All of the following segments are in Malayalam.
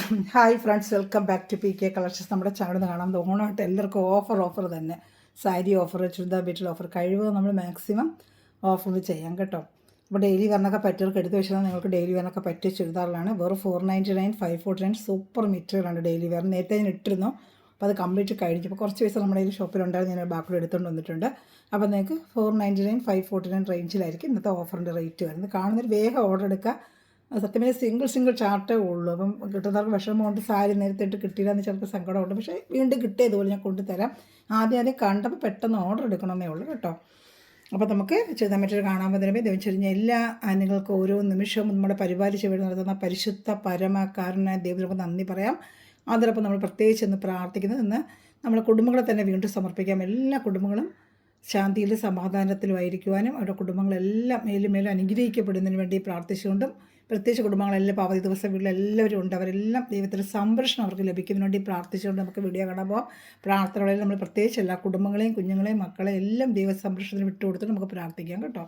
Hi friends, welcome back to P K collections. നമ്മുടെ ചാനൽ കാണാൻ ഓണമായിട്ട് എല്ലാവർക്കും ഓഫർ തന്നെ. സാരി ഓഫർ, ചുരിദാർ ബീറ്റിൽ ഓഫർ, കഴിവ് നമ്മൾ മാക്സിമം ഓഫർ ചെയ്യാം കേട്ടോ. അപ്പോൾ ഡെയിലി വരണൊക്കെ പറ്റിയവർക്ക് എടുത്ത് വെച്ചാൽ നിങ്ങൾക്ക് ഡെയിലി വരണൊക്കെ പറ്റിയ ചുരിദാറിലാണ്. വെറും 499, 549 സൂപ്പർ മെറ്റീരിയലാണ് ഡെയിലി വെയർ. നേരത്തെ ഞാൻ ഇട്ടിരുന്നു, അപ്പോൾ അത് കംപ്ലീറ്റ് കഴിഞ്ഞു. അപ്പോൾ കുറച്ച് പൈസ നമ്മുടെ ഈ ഷോപ്പിലുണ്ടായിരുന്നു, ഞാൻ ബാക്കിൽ എടുത്തുകൊണ്ട് വന്നിട്ടുണ്ട്. അപ്പോൾ നിങ്ങൾക്ക് 499, 549 റേഞ്ചിലായിരിക്കും ഇന്നത്തെ ഓഫറിൻ്റെ റേറ്റ് വരുന്നത്. കാണുന്നൊരു വേഗം ഓർഡർ എടുക്കുക. സത്യം പറഞ്ഞാൽ സിംഗിൾ ചാർട്ടേ ഉള്ളൂ. അപ്പം കിട്ടുന്നവർക്ക് വിഷമം കൊണ്ട് സാരി നേരത്തെ ഇട്ട് കിട്ടിയില്ല എന്ന് ചിലപ്പോൾ സങ്കടമുണ്ട്. പക്ഷേ വീണ്ടും കിട്ടിയതുപോലെ ഞാൻ കൊണ്ടുതരാം. ആദ്യം കണ്ടപ്പോൾ പെട്ടെന്ന് ഓർഡർ എടുക്കണമെന്നേ ഉള്ളൂ കേട്ടോ. അപ്പോൾ നമുക്ക് ചുരിദാർ മെറ്റീരിയൽ കാണാൻ തരുമ്പോൾ ദൈവം എല്ലാ ആനുകൾക്കും ഓരോ നിമിഷവും നമ്മുടെ പരിപാലിച്ച് വേണ്ടി നടത്തുന്ന പരിശുദ്ധ പരമകാരനായ ദൈവത്തിനൊക്കെ നന്ദി പറയാം. അതോടൊപ്പം നമ്മൾ പ്രത്യേകിച്ച് ഇന്ന് പ്രാർത്ഥിക്കുന്നത്, ഇന്ന് നമ്മുടെ കുടുംബങ്ങളെ തന്നെ വീണ്ടും സമർപ്പിക്കാം. എല്ലാ കുടുംബങ്ങളും ശാന്തിയിലും സമാധാനത്തിലുമായിരിക്കുവാനും അവരുടെ കുടുംബങ്ങളെല്ലാം മേലും അനുഗ്രഹിക്കപ്പെടുന്നതിന് വേണ്ടി പ്രാർത്ഥിച്ചുകൊണ്ടും, പ്രത്യേകിച്ച് കുടുംബങ്ങളെല്ലാം അവധി ദിവസം വീട്ടിലെല്ലാവരും ഉണ്ട്, അവരെല്ലാം ദൈവത്തിൻ്റെ സംരക്ഷണം അവർക്ക് ലഭിക്കുന്നതിന് വേണ്ടി പ്രാർത്ഥിച്ചുകൊണ്ട് നമുക്ക് വീഡിയോ കാണാൻ പോകാം. പ്രാർത്ഥനകളിൽ നമ്മൾ പ്രത്യേകിച്ച് എല്ലാ കുടുംബങ്ങളെയും കുഞ്ഞുങ്ങളെയും മക്കളെയും എല്ലാം ദൈവ സംരക്ഷണത്തിന് വിട്ടുകൊടുത്തിട്ട് നമുക്ക് പ്രാർത്ഥിക്കാം കേട്ടോ.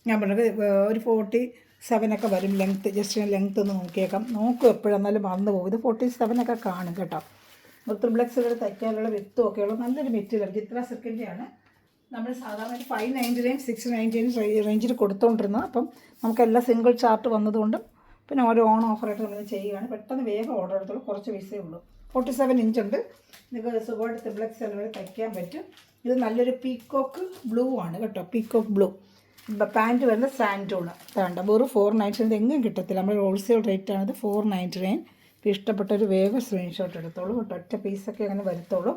ഞാൻ പറഞ്ഞത് ഒരു 47 വരും ലെങ്ത്ത്. ജസ്റ്റ് ലെങ്ത്ത് ഒന്ന് നോക്കിയേക്കാം. നോക്കും എപ്പോഴെന്നാലും മറന്നു പോകും. ഇത് 47 കാണും കേട്ടോ. ത്രിബ്ലക്സിലൂടെ തയ്ക്കാനുള്ള വിത്തും ഒക്കെയുള്ള നല്ലൊരു മെറ്റീരിയൽ. ചിത്ര സെക്കൻഡിയാണ് നമ്മൾ സാധാരണ 599, 699 റേഞ്ചിൽ കൊടുത്തുകൊണ്ടിരുന്നത്. അപ്പം നമുക്കെല്ലാം സിംഗിൾ ചാർട്ട് വന്നതുകൊണ്ടും പിന്നെ ഓരോ ഓൺ ഓഫറായിട്ട് നമ്മൾ ചെയ്യുകയാണ്. പെട്ടെന്ന് വേഗം ഓർഡർ എടുത്തോളൂ. കുറച്ച് പൈസയേ ഉള്ളൂ. 47 ഇഞ്ചുണ്ട്. നിങ്ങൾക്ക് സുഖമായിട്ട് ത്രിബ്ലക്സ് വരെ തയ്ക്കാൻ പറ്റും. ഇത് നല്ലൊരു പീക്കോക്ക് ബ്ലൂ ആണ് കേട്ടോ. Peacock blue. പാൻറ്റ് വരുന്നത് സാൻഡൂണ്. വേണ്ട വെറും 499. എങ്ങും കിട്ടത്തില്ല. നമ്മൾ ഹോൾസെയിൽ റേറ്റാണിത്. 499. ഇപ്പോൾ ഇഷ്ടപ്പെട്ടൊരു വേഗം സ്ക്രീൻഷോട്ട് എടുത്തോളൂ കേട്ടോ. ഒറ്റ പീസൊക്കെ അങ്ങനെ വരുത്തോളൂ.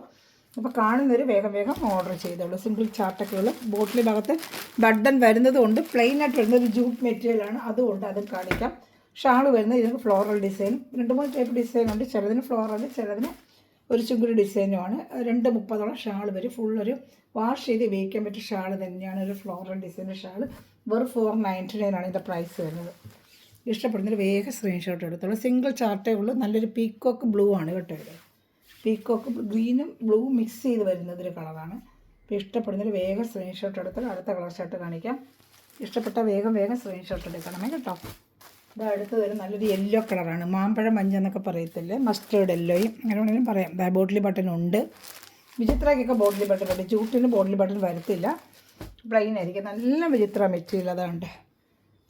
അപ്പോൾ കാണുന്നൊരു വേഗം ഓർഡർ ചെയ്തോളൂ. സിംഗിൾ ചാർട്ടൊക്കെയുള്ള ബോട്ടിൽ ഭാഗത്ത് ബട്ടൺ വരുന്നത് കൊണ്ട് പ്ലെയിനായിട്ട് വരുന്നത് ഒരു ജൂട്ട് മെറ്റീരിയലാണ്. അതുകൊണ്ട് അതും കാണിക്കാം. ഷാൾ വരുന്നത് ഇതിന് ഫ്ലോറൽ ഡിസൈൻ, 2-3 ടൈപ്പ് ഡിസൈൻ ഉണ്ട്. ചിലതിന് ഫ്ലോറൽ, ചിലതിന് ഒരു ചുങ്കുരു ഡിസൈനുമാണ്. 230 ഷാൾ വരും. ഫുള്ളൊരു വാഷ് ചെയ്ത് ഉപയോഗിക്കാൻ പറ്റിയ ഷാൾ തന്നെയാണ്. ഒരു ഫ്ലോറൽ ഡിസൈൻ്റെ ഷാൾ. വെറും 499 ആണ് ഇതിൻ്റെ പ്രൈസ് വരുന്നത്. ഇഷ്ടപ്പെടുന്നൊരു വേഗം സ്ക്രീൻഷോട്ട് എടുത്തോളൂ. സിംഗിൾ ചാർട്ടേ ഉള്ളൂ. നല്ലൊരു പീക്കോക്ക് ബ്ലൂ ആണ് കേട്ടോ. ഇത് പീക്കോക്ക് ഗ്രീനും ബ്ലൂ മിക്സ് ചെയ്ത് വരുന്നതൊരു കളറാണ്. ഇപ്പോൾ ഇഷ്ടപ്പെടുന്നൊരു വേഗം സ്ക്രീൻഷോട്ട് എടുത്താൽ അടുത്ത കളർ ഷർട്ട് കാണിക്കാം. ഇഷ്ടപ്പെട്ട വേഗം സ്ക്രീൻഷോട്ട് എടുക്കണമേ കേട്ടോ. ഇത് അടുത്ത് വരും നല്ലൊരു യെല്ലോ കളറാണ്. മാമ്പഴം മഞ്ഞ എന്നൊക്കെ പറയത്തില്ലേ, മസ്റ്റേർഡ് യെല്ലോയും അങ്ങനെ വേണമെങ്കിലും പറയാം. ബോട്ടിലി ബട്ടൺ ഉണ്ട്. വിചിത്രയ്ക്കൊക്കെ ബോട്ടിലി ബട്ടൺ ഉണ്ട്. ജൂട്ടിന് ബോട്ടിലി ബട്ടൺ വരത്തില്ല, പ്ലെയിൻ ആയിരിക്കും. നല്ല വിചിത്ര മെറ്റീരിയൽ. അതാണ്ട്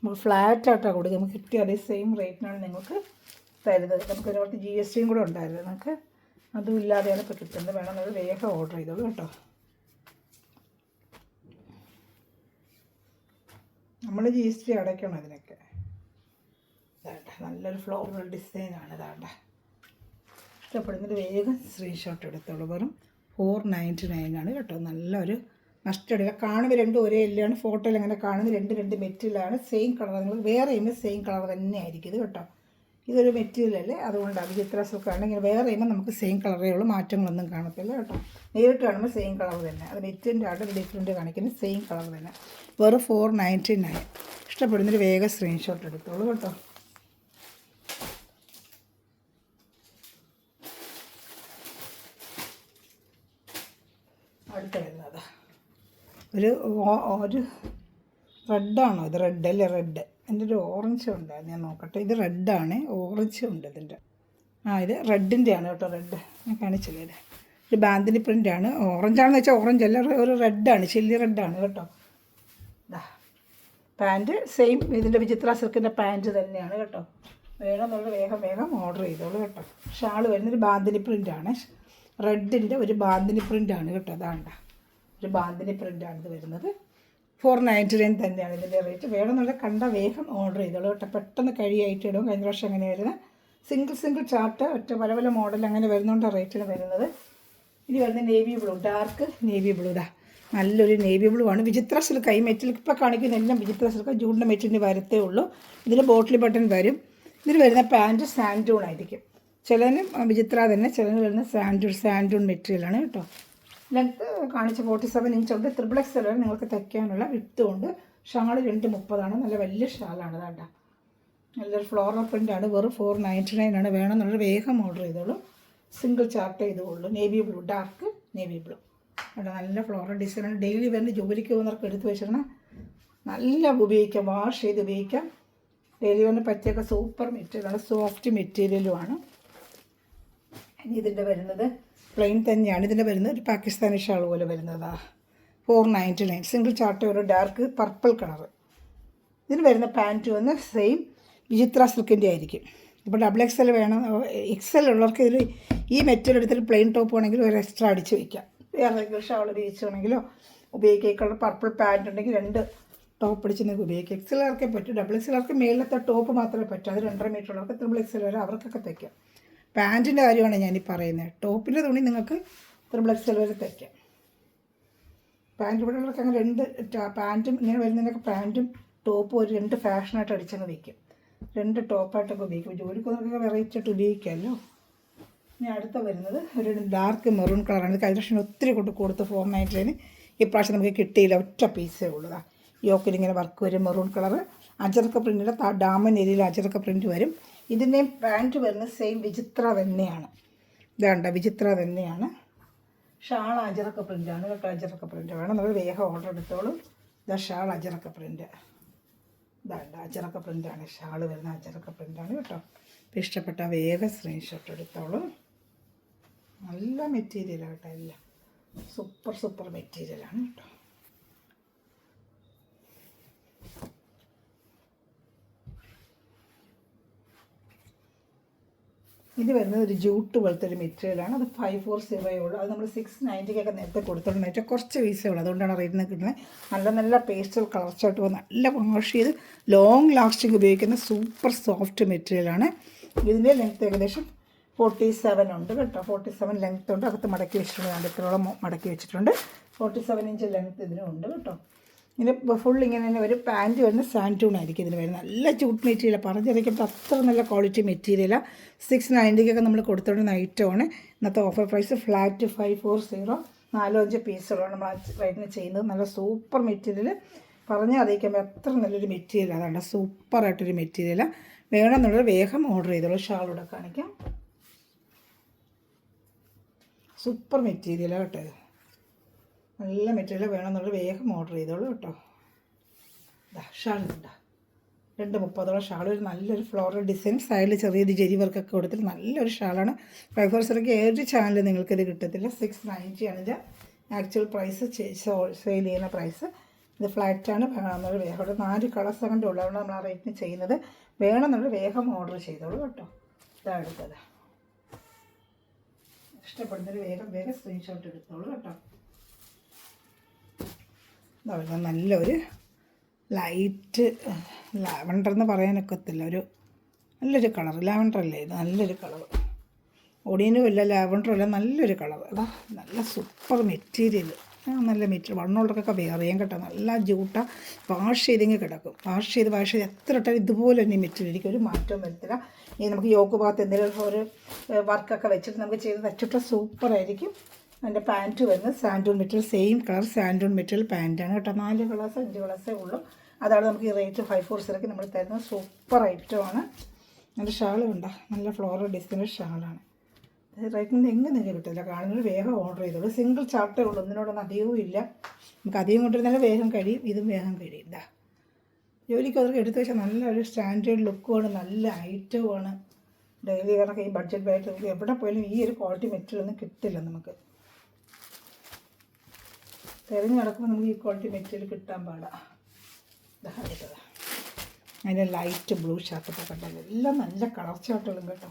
നമുക്ക് ഫ്ലാറ്റായിട്ടാണ് കൊടുക്കുക. നമുക്ക് കിട്ടിയ അതേ സെയിം റേറ്റിനാണ് നിങ്ങൾക്ക് തരുന്നത്. നമുക്ക് ഒരുപാട് GSTയും കൂടെ ഉണ്ടായിരുന്നു. നമുക്ക് അതും ഇല്ലാതെയാണ് ഇപ്പോൾ കിട്ടുന്നത്. വേണമെന്നത് വേഗം ഓർഡർ ചെയ്തോളൂ കേട്ടോ. നമ്മൾ GST അടയ്ക്കണം അതിനൊക്കെ. ഇതാണ്ട നല്ലൊരു ഫ്ലോറൽ ഡിസൈനാണ്. ഇതാണ്ട ഇഷ്ടപ്പെടുന്നൊരു വേഗം സ്ക്രീൻഷോട്ട് എടുത്തോളൂ. വെറും 499 ആണ് കേട്ടോ. നല്ലൊരു മസ്റ്റേർഡ്. കാണുമ്പോൾ രണ്ടും ഒരേ എല്ലാണ്. ഫോട്ടോയിൽ അങ്ങനെ കാണുന്നത് രണ്ട് മെറ്റീരിയലാണ്. Same colour. നിങ്ങൾ വേറെ ചെയ്യുമ്പോൾ സെയിം കളർ തന്നെ ആയിരിക്കും ഇത് കേട്ടോ. ഇതൊരു മെറ്റീരിയലല്ലേ, അതുകൊണ്ടാണ്. ചിത്ര സിൽക്കാണ്. ഇങ്ങനെ വേറെ ചെയ്യുമ്പോൾ നമുക്ക് സെയിം കളറേ ഉള്ളൂ, മാറ്റങ്ങളൊന്നും കാണത്തില്ല കേട്ടോ. നേരിട്ട് കാണുമ്പോൾ സെയിം കളർ തന്നെ. അത് മെറ്റീരിയൻ്റെ ആയിട്ട് ഡിഫറൻറ്റ് കാണിക്കുന്നത് സെയിം കളർ തന്നെ. വെറും 499. ഇഷ്ടപ്പെടുന്നൊരു വേഗം സ്ക്രീൻഷോട്ട് എടുത്തോളൂ കേട്ടോ. അടുത്ത വരുന്നത് ഒരു റെഡാണോ? ഇത് റെഡ് അല്ലേ? റെഡ്. എൻ്റെ ഒരു ഓറഞ്ച് ഉണ്ടായിരുന്നു, ഞാൻ നോക്കട്ടെ. ഇത് റെഡാണ്, ഓറഞ്ച് ഉണ്ട് ഇതിൻ്റെ. ഇത് റെഡിൻ്റെയാണ് കേട്ടോ. റെഡ് ഞാൻ കാണിച്ചില്ലേ. ഒരു ബാന്തിനി പ്രിൻ്റാണ്. ഓറഞ്ചാണെന്ന് വെച്ചാൽ ഓറഞ്ച് അല്ല, ഒരു റെഡാണ്, ചില്ലി റെഡാണ് കേട്ടോ. പാൻറ്റ് സെയിം ഇതിൻ്റെ വിചിത്ര സിൽക്കിൻ്റെ പാൻറ്റ് തന്നെയാണ് കേട്ടോ. വേണമെന്നുള്ള വേഗം ഓർഡർ ചെയ്തോളൂ കേട്ടോ. ഷാൾ വരുന്നൊരു ബാന്തിനി പ്രിൻ്റാണ്. റെഡിൻ്റെ ഒരു ബാന്തിനി പ്രിൻ്റാണ് കേട്ടോ. അതാണ്ട ഒരു ബാന്തിനി പ്രിൻ്റാണ് ഇത് വരുന്നത്. 499 തന്നെയാണ് ഇതിൻ്റെ റേറ്റ്. വേണമെന്നുള്ള കണ്ട വേഗം ഓർഡർ ചെയ്തോളൂ കേട്ടോ. പെട്ടെന്ന് കഴിയായിട്ട് ഇടും. കഴിഞ്ഞ വർഷം അങ്ങനെ വരുന്നത് സിംഗിൾ ചാർട്ട് ഒറ്റ പല മോഡൽ അങ്ങനെ വരുന്നുണ്ട് റേറ്റിന് വരുന്നത്. ഇനി വരുന്നത് navy blue, dark navy blue. നല്ലൊരു നേവി ബ്ലൂ ആണ്. വിചിത്ര സിൽക്ക്. ഈ മെറ്റീരിയൽ ഇപ്പോൾ കാണിക്കുന്ന എല്ലാം വിചിത്ര സിൽക്ക്. ജൂണിൻ്റെ മെറ്റീരിയൽ വരത്തേ ഉള്ളൂ. ഇതിന് ബോട്ടിൽ ബട്ടൺ വരും. ഇതിന് വരുന്ന പാൻറ്റ് സാൻഡൂൺ ആയിരിക്കും. ചിലതിന് വിചിത്ര തന്നെ, ചിലതിന് വരുന്ന സാൻഡൂൺ മെറ്റീരിയലാണ് കേട്ടോ. ലെങ്ത്ത് കാണിച്ച 47 ഇഞ്ചുണ്ട്. ത്രിബ്ലക്സ് വരെ നിങ്ങൾക്ക് തയ്ക്കാനുള്ള വിത്തുണ്ട്. ഷാൾ 230 നല്ല വലിയ ഷാളാണ്. അതാണ്ട നല്ലൊരു ഫ്ലോറൽ പ്രിൻ്റാണ്. വെറും 499 ആണ്. വേണമെന്നുള്ളത് വേഗം ഓർഡർ ചെയ്തോളൂ. സിംഗിൾ ചാർട്ട് ചെയ്തോളൂ. Navy blue, dark navy blue. അവിടെ നല്ല ഫ്ലോറൽ ഡിസൈനാണ്. ഡെയിലി വരുന്ന ജോലിക്ക് പോകുന്നവർക്ക് എടുത്ത് വെച്ചിരുന്നാൽ നല്ല ഉപയോഗിക്കാം. വാഷ് ചെയ്ത് ഉപയോഗിക്കാം. ഡെയിലി വന്ന് പറ്റിയൊക്കെ സൂപ്പർ മെറ്റീരിയലാണ്. സോഫ്റ്റ് മെറ്റീരിയലുമാണ്. ഇനി ഇതിൻ്റെ വരുന്നത് പ്ലെയിൻ തന്നെയാണ്. ഇതിൻ്റെ വരുന്നത് ഒരു പാകിസ്ഥാനി ഷാൾ പോലെ വരുന്നതാ. 499 സിംഗിൾ ചാർട്ട് ഒരു ഡാർക്ക് പർപ്പിൾ കളറ്. ഇതിന് വരുന്ന പാൻറ്റ് വന്ന് സെയിം വിചിത്ര സിൽക്കിൻ്റെ ആയിരിക്കും. ഇപ്പോൾ XXL വേണം, XL ഉള്ളവർക്ക് ഇതിൽ ഈ മെറ്റീരിയൽ എടുത്തിട്ട് പ്ലെയിൻ ടോപ്പ് വേണമെങ്കിൽ ഒരു എക്സ്ട്രാ അടിച്ച് വയ്ക്കാം. വേറെ ഷാൾ ഉപയോഗിച്ച് വേണമെങ്കിലോ ഉപയോഗിക്കുക. ഈ കളർ പർപ്പിൾ പാൻറ്റ് ഉണ്ടെങ്കിൽ 2 ടോപ്പ് അടിച്ച് നിങ്ങൾക്ക് ഉപയോഗിക്കാം. XLർക്ക് പറ്റും. XXLർക്ക് മേളിലത്തെ ടോപ്പ് മാത്രമേ പറ്റൂ. അത് 2.5 മീറ്റർ ഉള്ളവർക്ക് XXL വരെ അവർക്കൊക്കെ തയ്ക്കാം. പാൻറ്റിൻ്റെ കാര്യമാണ് ഞാനീ പറയുന്നത്. ടോപ്പിൻ്റെ തുണി നിങ്ങൾക്ക് XXL വരെ തയ്ക്കാം. പാൻറ്റ് ഇവിടെ ഉള്ളവർക്ക് അങ്ങനെ 2 പാൻറ്റും ഇങ്ങനെ വരുന്നതിനൊക്കെ പാൻറ്റും ടോപ്പും ഒരു 2 ഫാഷനായിട്ട് അടിച്ചങ്ങ് വയ്ക്കും. 2 ടോപ്പായിട്ടൊക്കെ ഉപയോഗിക്കും. ജോലിക്ക് നമുക്ക് വെറൈറ്റി ആയിട്ട് ഉപയോഗിക്കാമല്ലോ. ഇനി അടുത്ത വരുന്നത് ഒരു ഡാർക്ക് മെറൂൺ കളറാണ്. കഴിഞ്ഞ പ്രാവശ്യം ഒത്തിരി കൊടുത്ത് 499 ഇപ്രാവശ്യം നമുക്ക് കിട്ടിയില്ല. ഒറ്റ പീസേ ഉള്ളതാണ്. യോക്കിലിങ്ങനെ വർക്ക് വരും. മെറൂൺ കളറ് അജറക്ക പ്രിൻറ്റിൻ്റെ ഡാമൻ ഏരിയയിൽ അജറക്ക പ്രിൻറ്റ് വരും. ഇതിൻ്റെയും പാൻറ്റ് വരുന്നത് സെയിം വിചിത്ര തന്നെയാണ്. ഇതാണ്ട വിചിത്ര തന്നെയാണ്. ഷാൾ അജറക്ക പ്രിൻ്റാണ് കേട്ടോ. അജറക്ക പ്രിൻ്റ് വേണം നമ്മൾ വേഗം ഓർഡർ എടുത്തോളൂ. ഇതാ ഷാൾ അജറക്ക പ്രിൻ്റ്. ഇതാണ്ട അജറക്ക പ്രിൻ്റാണ് ഷാൾ വരുന്ന. അജറക്ക പ്രിൻ്റാണ് കേട്ടോ. ഇപ്പോൾ ഇഷ്ടപ്പെട്ട വേഗം സ്ക്രീൻഷോട്ട് എടുത്തോളൂ. നല്ല മെറ്റീരിയലാണ് കേട്ടോ. എല്ലാം സൂപ്പർ മെറ്റീരിയലാണ് കേട്ടോ. ഇത് വരുന്നത് ഒരു ജൂട്ട് പോലത്തെ ഒരു മെറ്റീരിയലാണ്. അത് 540 ഉള്ളൂ. അത് നമ്മൾ 690 നേരത്തെ കൊടുത്തിട്ടുണ്ടെന്ന് വെച്ചാൽ കുറച്ച് പീസേ ഉള്ളൂ. അതുകൊണ്ടാണ് റേറ്റിന് കിട്ടുന്നത്. നല്ല പേസ്റ്റൽ കളർ ചാർട്ട് പോകുന്ന നല്ല വാഷ് ചെയ്ത് ലോങ് ലാസ്റ്റിംഗ് ഉപയോഗിക്കുന്ന സൂപ്പർ സോഫ്റ്റ് മെറ്റീരിയലാണ്. ഇതിൻ്റെ ലെങ്ത്ത് ഏകദേശം 47 ഉണ്ട് കേട്ടോ. 47 ലെങ്ത്ത് ഉണ്ട്. അകത്ത് മടക്കി വെച്ചിട്ടുണ്ട്. ഇത്രോളം മടക്കി വെച്ചിട്ടുണ്ട്. 47 ഇഞ്ച് ലെങ്ത്ത് ഇതിനും ഉണ്ട് കേട്ടോ. ഇതിന് ഫുൾ ഇങ്ങനെ തന്നെ ഒരു പാൻറ്റ് വരുന്ന സാൻറ്റൂൺ ആയിരിക്കും ഇതിന് വരുന്നത്. നല്ല ചൂട്ട് മെറ്റീരിയലാണ്. പറഞ്ഞറിയിക്കുമ്പോൾ അത്ര നല്ല ക്വാളിറ്റി മെറ്റീരിയലാണ്. 690 നമ്മൾ കൊടുത്തോണ്ടുന്ന ഐറ്റമാണ്. ഇന്നത്തെ ഓഫർ പ്രൈസ് ഫ്ലാറ്റ് 540. 4-5 പീസുകളാണ് നമ്മൾ റേറ്റിന് ചെയ്യുന്നത്. നല്ല സൂപ്പർ മെറ്റീരിയൽ. പറഞ്ഞാൽ അറിയിക്കുമ്പോൾ അത്ര നല്ലൊരു മെറ്റീരിയലാണ്. അതാണ് സൂപ്പറായിട്ടൊരു മെറ്റീരിയലാണ്. വേണമെന്നുള്ളത് വേഗം ഓർഡർ ചെയ്തോളൂ. ഷാളൂടെ കാണിക്കാം. സൂപ്പർ മെറ്റീരിയലാണ് കേട്ടോ. നല്ല മെറ്റീരിയൽ വേണമെന്നുള്ളത് വേഗം ഓർഡർ ചെയ്തോളൂ കേട്ടോ. ഷാളുണ്ട് 230 ഷാൾ. ഒരു നല്ലൊരു ഫ്ലോറൽ ഡിസൈൻ സൈഡിൽ ചെറിയൊരു ജെരി വർക്കൊക്കെ കൊടുത്തിട്ട് നല്ലൊരു ഷാളാണ്. 540 ഏതൊരു ചാനൽ നിങ്ങൾക്കിത് കിട്ടത്തില്ല. 690 ആണ് ഇത് ആക്ച്വൽ പ്രൈസ്. സെയിൽ ചെയ്യുന്ന പ്രൈസ്. ഇത് ഫ്ലാറ്റാണ്. വേണമെന്നുള്ള വേഗം 4 കളേഴ്സ് അങ്ങോട്ട് ഉള്ളതാണ് നമ്മൾ ആ റേറ്റിന് ചെയ്യുന്നത്. വേണമെന്നുള്ള വേഗം ഓർഡർ ചെയ്തോളൂ കേട്ടോ. ഇതാണ് എടുത്തത്. ഇഷ്ടപ്പെടുന്നൊരു വേഗം സ്ക്രീൻഷോട്ട് എടുത്തോളൂ കേട്ടോ. ഇതാ നല്ലൊരു ലൈറ്റ് ലാവൻഡർ എന്ന് പറയാനൊക്കത്തില്ല. ഒരു നല്ലൊരു കളർ. ലാവൻഡർ അല്ലേ ഇത്? നല്ലൊരു കളർ. ഒടിയനും ഇല്ല ലാവൻഡറും ഇല്ല. നല്ലൊരു കളർ. അതാ നല്ല സൂപ്പർ മെറ്റീരിയൽ. നല്ല മെറ്റീരിയൽ. വണ്ണുള്ളവർക്കൊക്കെ വേറിയാൻ കേട്ടോ. നല്ല ജൂട്ട. വാഷ് ചെയ്തെങ്കിൽ കിടക്കും. വാഷ് ചെയ്ത് എത്ര ഇട്ടാലും ഇതുപോലെ തന്നെ മെറ്റീരിയൽ ഇരിക്കും. ഒരു മാറ്റവും വരത്തില്ല. ഈ നമുക്ക് യോക്ക് ഭാഗത്ത് എന്തെങ്കിലും ഒരു വർക്കൊക്കെ വെച്ചിട്ട് നമുക്ക് ചെയ്ത് തച്ചിട്ട് സൂപ്പറായിരിക്കും. അതിൻ്റെ പാൻറ്റ് വരുന്നത് സാൻഡൂൺ മെറ്റീരിയൽ. സെയിം കളർ സാൻഡൂൺ മെറ്റീരിയൽ പാൻറ്റാണ് കേട്ടോ. 4 കളേഴ്സ് 5 കളേഴ്സേ ഉള്ളൂ. അതാണ് നമുക്ക് ഈ റേറ്റ് 540 നമ്മൾ തരുന്നത്. സൂപ്പർ ഐറ്റമാണ്. നല്ല ഷാളും ഉണ്ട്. നല്ല ഫ്ലോറൽ ഡിസൈനർ ഷാളാണ്. റേറ്റിന് എങ്ങനെ നിങ്ങൾക്ക് കിട്ടില്ല. കാണുന്നത് വേഗം ഓർഡർ ചെയ്തോളൂ. സിംഗിൾ ചാർട്ടേ ഉള്ളൂ. ഒന്നിനോടൊന്നും അധികവും ഇല്ല. നമുക്ക് അധികം കൊണ്ടിരുന്നാലും വേഗം കഴിയും. ഇതും വേഗം കഴിയും. ഇതാ ജോലിക്ക് അവർക്ക് എടുത്തു വെച്ചാൽ നല്ലൊരു സ്റ്റാൻഡേർഡ് ലുക്കുമാണ്. നല്ല ഐറ്റവുമാണ്. ഡെയിലി കണക്ക് ഈ ബഡ്ജറ്റ് ബായിട്ട് നമുക്ക് എവിടെ പോയാലും ഈ ഒരു ക്വാളിറ്റി മെറ്റീരിയൽ ഒന്നും കിട്ടില്ല. നമുക്ക് തിരഞ്ഞ് നടക്കുമ്പോൾ നമുക്ക് ഈ ക്വാളിറ്റി മെറ്റീരിയൽ കിട്ടാൻ പാടാണ്. ഇതാ എടുത്തത്. അതിൻ്റെ ലൈറ്റ് ബ്ലൂ ഷർട്ടൊക്കെ കണ്ടല്ലോ. എല്ലാം നല്ല കളർ ചാർട്ടുകളും കേട്ടോ.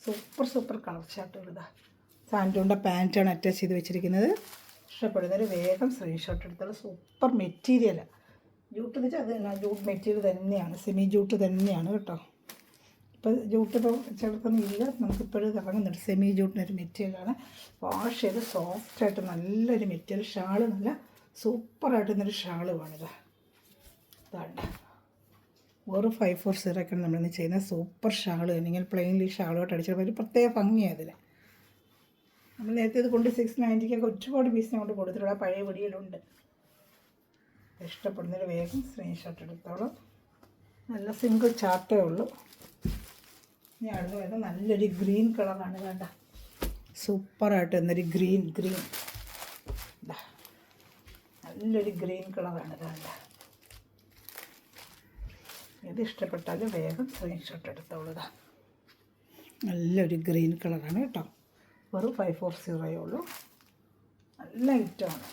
സൂപ്പർ കളർ ചാർട്ടുകൾ. ഇതാ സാൻഡൂണിൻ്റെ പാൻറ്റാണ് അറ്റാച്ച് ചെയ്ത് വെച്ചിരിക്കുന്നത്. ഇഷ്ടപ്പെടുന്നവർ വേഗം സ്ക്രീൻഷോട്ട് എടുത്തോളൂ. സൂപ്പർ മെറ്റീരിയലാണ്. ജൂട്ട് എന്ന് വെച്ചാൽ അത് തന്നെ ജൂട്ട് മെറ്റീരിയൽ തന്നെയാണ്. സെമി ജൂട്ട് തന്നെയാണ് കേട്ടോ. ഇപ്പോൾ ജൂട്ട് ഇപ്പോൾ ചിലർക്കൊന്നും ഇല്ല. നമുക്കിപ്പോഴും ഇറങ്ങുന്നുണ്ട്. സെമി ജൂട്ടിനൊരു മെറ്റീരിയലാണ്. വാഷ് ചെയ്ത് സോഫ്റ്റായിട്ട് നല്ലൊരു മെറ്റീരിയൽ. ഷാള് നല്ല സൂപ്പറായിട്ടുള്ളൊരു ഷാളുമാണിത്. ഇതാണ് വെറും 540 നമ്മളിന്ന് ചെയ്യുന്ന സൂപ്പർ ഷാള്. അല്ലെങ്കിൽ പ്ലെയിൻലി ഷാളോട്ട് അടിച്ചപ്പോൾ ഒരു പ്രത്യേക ഭംഗിയാണ് അതിന്. നമ്മൾ നേരത്തെ ഇത് കൊണ്ട് 690 ഒരുപാട് പീസിനെ കൊണ്ട് കൊടുത്തിട്ടുള്ള പഴയ വീഡിയോയിലുണ്ട്. ഇഷ്ടപ്പെടുന്നൊരു വേഗം സ്ക്രീൻഷോട്ട് എടുത്തോളൂ. നല്ല സിംഗിൾ ചാർട്ടേ ഉള്ളൂ. ഇനി അടുത്ത് വരുന്നത് നല്ലൊരു ഗ്രീൻ കളറാണ്. വേണ്ട സൂപ്പറായിട്ട് എന്നൊരു ഗ്രീൻ നല്ലൊരു ഗ്രീൻ കളറാണ്. വേണ്ട ഇത് ഇഷ്ടപ്പെട്ടാൽ വേഗം സ്ക്രീൻഷോട്ട് എടുത്തോളുക. നല്ലൊരു ഗ്രീൻ കളറാണ് കേട്ടോ. വെറും 540 ഉള്ളൂ. നല്ല ഐറ്റമാണ്.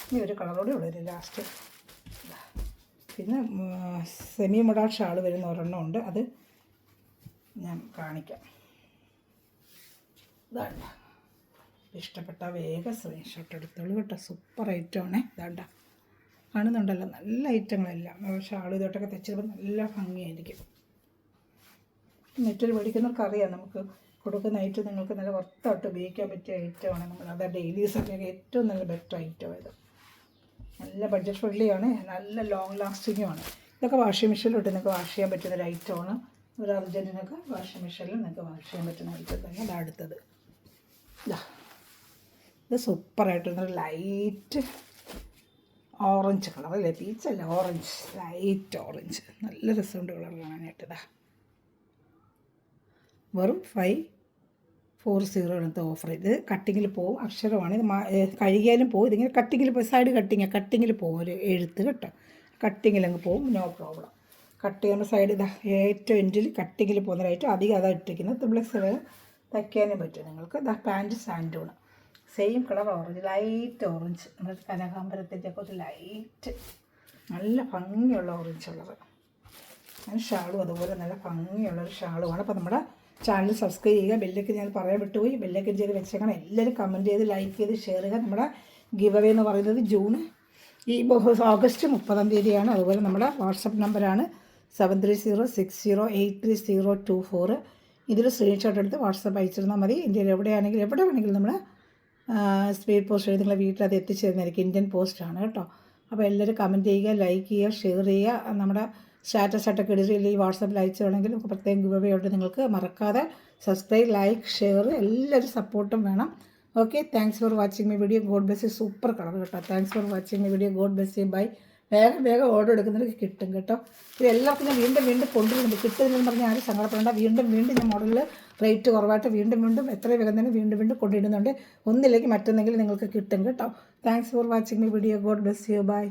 ഇനി ഒരു കളറോടെ ഉള്ളൂ ലാസ്റ്റ്. പിന്നെ സെമി മൊഡാൾ ഷാൾ വരുന്ന ഒരെണ്ണം ഉണ്ട്, അത് ഞാൻ കാണിക്കാം. ഇതാണ്ട, ഇഷ്ടപ്പെട്ട വേഗം സ്ക്രീൻഷോട്ട് എടുത്തോളൂ കേട്ടോ. സൂപ്പർ ഐറ്റമാണ്. ഇതാണ്ട, കാണുന്നുണ്ടല്ലോ, നല്ല ഐറ്റങ്ങളെല്ലാം. ഷാൾ ഇതോട്ടൊക്കെ തെച്ചപ്പോൾ നല്ല ഭംഗിയായിരിക്കും. നെറ്റിൽ മേടിക്കുന്നവർക്ക് അറിയാം, നമുക്ക് കൊടുക്കുന്ന ഐറ്റം നിങ്ങൾക്ക് നല്ല വർത്തായിട്ട് ഉപയോഗിക്കാൻ പറ്റിയ ഐറ്റമാണ്. നമ്മൾ അത് ഡെയിലി യൂസൊക്കെ ഏറ്റവും നല്ല ബെറ്റർ ഐറ്റം ഇത്. നല്ല ബഡ്ജറ്റ് ഫ്രണ്ട്ലിയാണ്, നല്ല ലോങ് ലാസ്റ്റിങ്ങുമാണ്. ഇതൊക്കെ വാഷിംഗ് മെഷീനിലിട്ട് നിങ്ങൾക്ക് വാഷ് ചെയ്യാൻ പറ്റുന്ന ഒരു ഐറ്റമാണ്. ഒരു അർജൻറ്റിനൊക്കെ വാഷിംഗ് മെഷീനിൽ നിങ്ങൾക്ക് വാഷ് ചെയ്യാൻ പറ്റുന്ന ഐറ്റം തന്നെ. അത് അടുത്തത് ഇത് സൂപ്പറായിട്ടൊരു ലൈറ്റ് ഓറഞ്ച് കളർ അല്ലേ, പീച്ചല്ല, ഓറഞ്ച്, ലൈറ്റ് ഓറഞ്ച്. നല്ല രസമുണ്ട് കളർ കാണാനായിട്ട്. വെറും 540 ഇന്നത്തെ ഓഫർ. ഇത് കട്ടിങ്ങിൽ പോവും, അക്ഷരമാണ്. ഇത് കഴുകിയാലും പോകും. ഇതിങ്ങനെ കട്ടിങ്ങിൽ പോയി, സൈഡ് കട്ടിങ്ങിൽ പോകും, ഒരു എഴുത്ത് കേട്ടോ. കട്ടിങ്ങിലങ്ങ് പോവും, നോ പ്രോബ്ലം. കട്ട് ചെയ്യുന്ന സൈഡ് ഇതാ ഏറ്റവും എൻഡിൽ കട്ടിങ്ങിൽ പോകുന്നതായിട്ട് അധികം അതാണ് ഇട്ടിരിക്കുന്നത്. ത്രിബ്ലക്സ് തയ്ക്കാനും പറ്റും നിങ്ങൾക്ക്. ഇതാ പാൻറ്റ് സാൻഡൂണ്, same colour orange, light orange. നമ്മുടെ കനകാമ്പരത്തിൻ്റെ ഒക്കെ ഒരു ലൈറ്റ് നല്ല ഭംഗിയുള്ള ഓറഞ്ച് കളർ. അതിന് ഷാളും അതുപോലെ നല്ല ഭംഗിയുള്ളൊരു ഷാളുമാണ്. അപ്പോൾ നമ്മുടെ ചാനൽ സബ്സ്ക്രൈബ് ചെയ്യുക. ബെല്ലൈക്കൻ ഞാൻ പറയാൻ വിട്ടുപോയി, ബെല്ലൈക്കൻ ചെയ്ത് വെച്ചേക്കണം. എല്ലാവരും കമൻറ്റ് ചെയ്ത് ലൈക്ക് ചെയ്ത് ഷെയർ ചെയ്യുക. നമ്മുടെ ഗിവ് അവേ എന്ന് പറയുന്നത് ഓഗസ്റ്റ് 30 അതുപോലെ നമ്മുടെ വാട്സപ്പ് നമ്പറാണ് 7306083024. ഇതിൽ സ്ക്രീൻഷോട്ട് എടുത്ത് വാട്സപ്പ് അയച്ചിരുന്നാൽ മതി. ഇന്ത്യയിൽ എവിടെ വേണമെങ്കിലും നമ്മൾ സ്പീഡ് പോസ്റ്റ് എഴുതി നിങ്ങളെ വീട്ടിൽ അത് എത്തിച്ചേരുന്നതായിരിക്കും. ഇന്ത്യൻ പോസ്റ്റാണ് കേട്ടോ. അപ്പോൾ എല്ലാവരും കമൻറ്റ് ചെയ്യുക, ലൈക്ക് ചെയ്യുക, ഷെയർ ചെയ്യുക. നമ്മുടെ സ്റ്റാറ്റസായിട്ടൊക്കെ ഇടുകയില്ല, ഈ വാട്സപ്പിൽ അയച്ചു വേണമെങ്കിൽ പ്രത്യേകം ഗിവ് അവേ ഉണ്ട്. നിങ്ങൾക്ക് മറക്കാതെ സബ്സ്ക്രൈബ്, ലൈക്ക്, ഷെയർ, എല്ലാവരും സപ്പോർട്ടും വേണം. Okay, thanks for watching my video. God bless you. Super colour കേട്ടോ. Thanks for watching my video. God bless you. Bye. വേഗം ഓർഡർ എടുക്കുന്നവർക്ക് കിട്ടും കേട്ടോ. ഇത് എല്ലാവർക്കും ഞാൻ വീണ്ടും കൊണ്ടുവരുന്നുണ്ട്. കിട്ടുന്നതെന്ന് പറഞ്ഞാൽ ആരും സങ്കടപ്പെടേണ്ട. വീണ്ടും ഞാൻ മോഡലിൽ റേറ്റ് കുറവായിട്ട് വീണ്ടും എത്രയും വേഗം തന്നെ വീണ്ടും കൊണ്ടിടുന്നുണ്ട്. ഒന്നില്ലെങ്കിൽ മറ്റൊന്നെങ്കിലും നിങ്ങൾക്ക് കിട്ടും കേട്ടോ. Thanks for watching my video. God bless you. By.